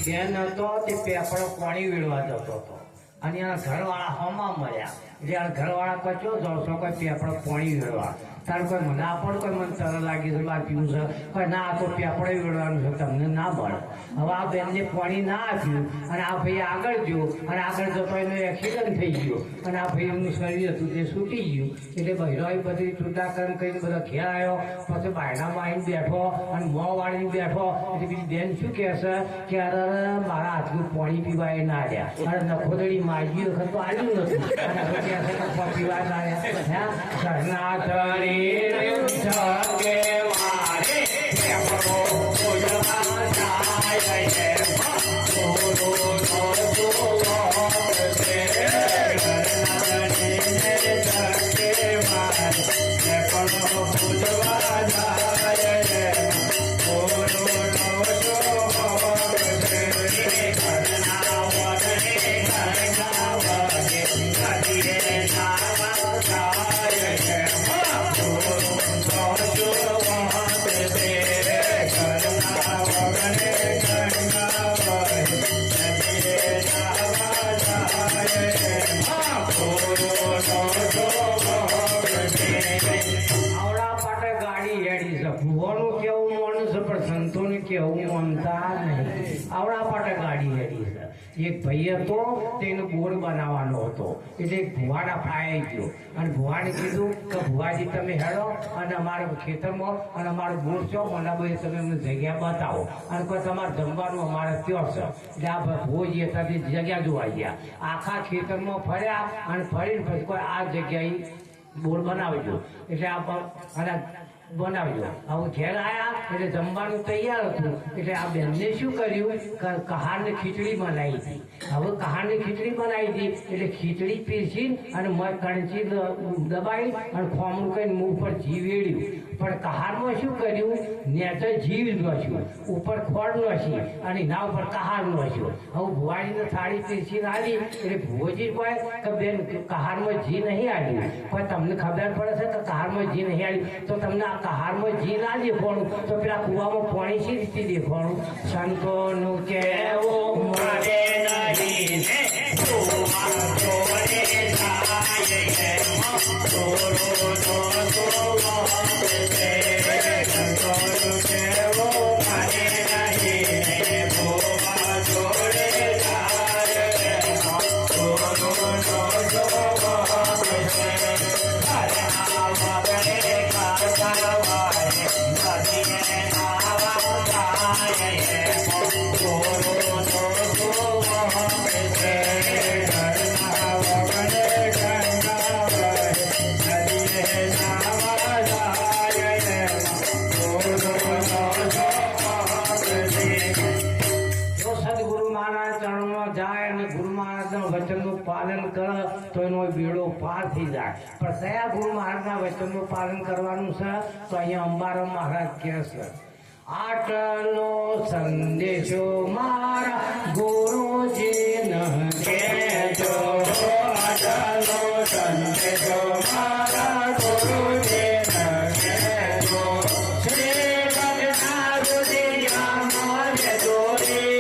બેન હતો તે પેપડો પાણી વીણવા જતો હતો અને એના ઘરવાળા હોમાં મળ્યા એટલે આ ઘરવાળા કોઈ ચો જશો કોઈ પેપડો પાણી વીણવા તારે કોઈ મને આપણ કોઈ મને તર લાગી છે બાર પીવું છે કોઈ ના આ તો પેપડે વીણવાનું છે તમને ના મળે હવે આ બેનને પાણી ના આપ્યું અને આ ભાઈ આગળ ગયો અને આગળ જતો એનો એક્સિડન્ટ થઈ ગયો અને આ ભાઈ એમનું શરીર હતું તે છૂટી ગયું એટલે બહેરોએ બધી ચૂંટાકરણ કરીને બધા ઘેર આવ્યો પછી બાયણામાં આવીને બેઠો અને મોં વાળીને બેઠો એટલે બીજી બેન શું કહેશે કે અરે મારા હાથનું પાણી પીવાય ના આવ્યા અને નખોદડી માજી વખત તો આવ્યું નથી અને હવે કહેશે કે પીવા ના આવ્યા ઘરના આવડા પાટે ગાડી હેડી છે એક ભાઈ હતો તેનો બોર્ડ બનાવવાનો હતો એટલે એક ભુવાના ફાઈ ગયો અને ભુવાને કીધું કે ભુવાજી તમે હેડો અને અમારા ખેતરમાં અને અમારો બોર્ડ છો મને ભાઈ તમે અમને જગ્યા બતાવો અને કોઈ તમારે જમવાનું અમારે ત્યાં છે એટલે આ ભુવોજી હતા તે જગ્યા જોવા ગયા આખા ખેતરમાં ફર્યા અને ફરીને પછી કોઈ આ જગ્યાએ બોર્ડ બનાવજો એટલે અને બનાવજો હવે ઘેર આવ્યા એટલે જમવાનું તૈયાર હતું એટલે આ બેનને શું કર્યું કહારને ખીચડી બનાવી હતી હવે કહારને ખીચડી બનાવી હતી એટલે ખીચડી પીસી અને કણચી દબાવી અને ખોમરું કરીને મું ઉપર ઘી વેળ્યું પણ કહારમાં શું કર્યું નેચે જીવ નોશ્યું ઉપર ખોળ નોશી અને એના ઉપર કહાર નોશ્યો હવે ભુવાજીને થાળી પીસીને આવી એટલે ભુવોજી કહે કે બેન કહારમાં ઘી નહીં આવ્યું પણ તમને ખબર પડે છે કે કહારમાં ઘી નહીં આવ્યું તો તમને આ કહારમાં ઘી ના દેખવાનું તો પેલા કુવામાં પાણી શી રીતે દેખવાનું સંતોનું કહેવું મારે નહીં પાલન કરે તો એનો બેડો પાર થઈ જાય પણ કયા ગુરુ મહારાજના વચનનું પાલન કરવાનું છે તો અહીંયા અંબારામ મહારાજ કહે છે આટલો સંદેશો મારા ગુરુજીને કહેજો આટલો સંદેશો મારા ગુરુજીને કહેજો શ્રી ભગવાન મારે દોરી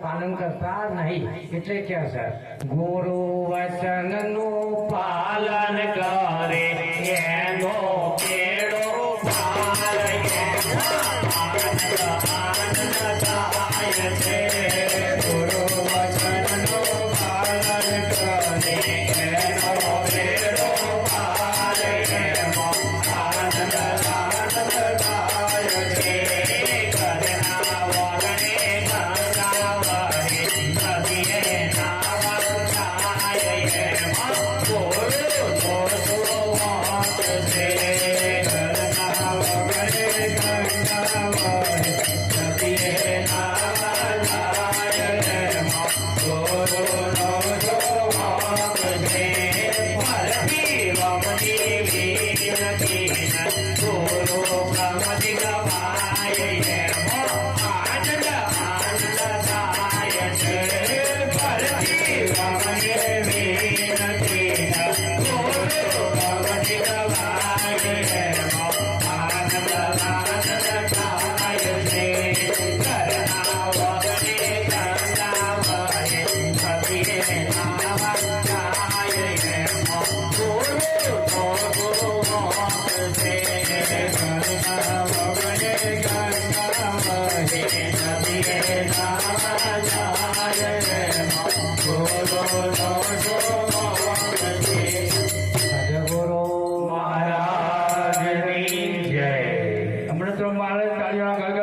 પાલન કરતા નહીં. એટલે કે છે ગુરુ વચન નું પાલન કરે એનો કેળો પાર છે. ગુરુ વચન નું પાલન કરે એનો કેળો પાર એમાં આનંદ થાય છે. હમણાં તો મારે તાળીઓ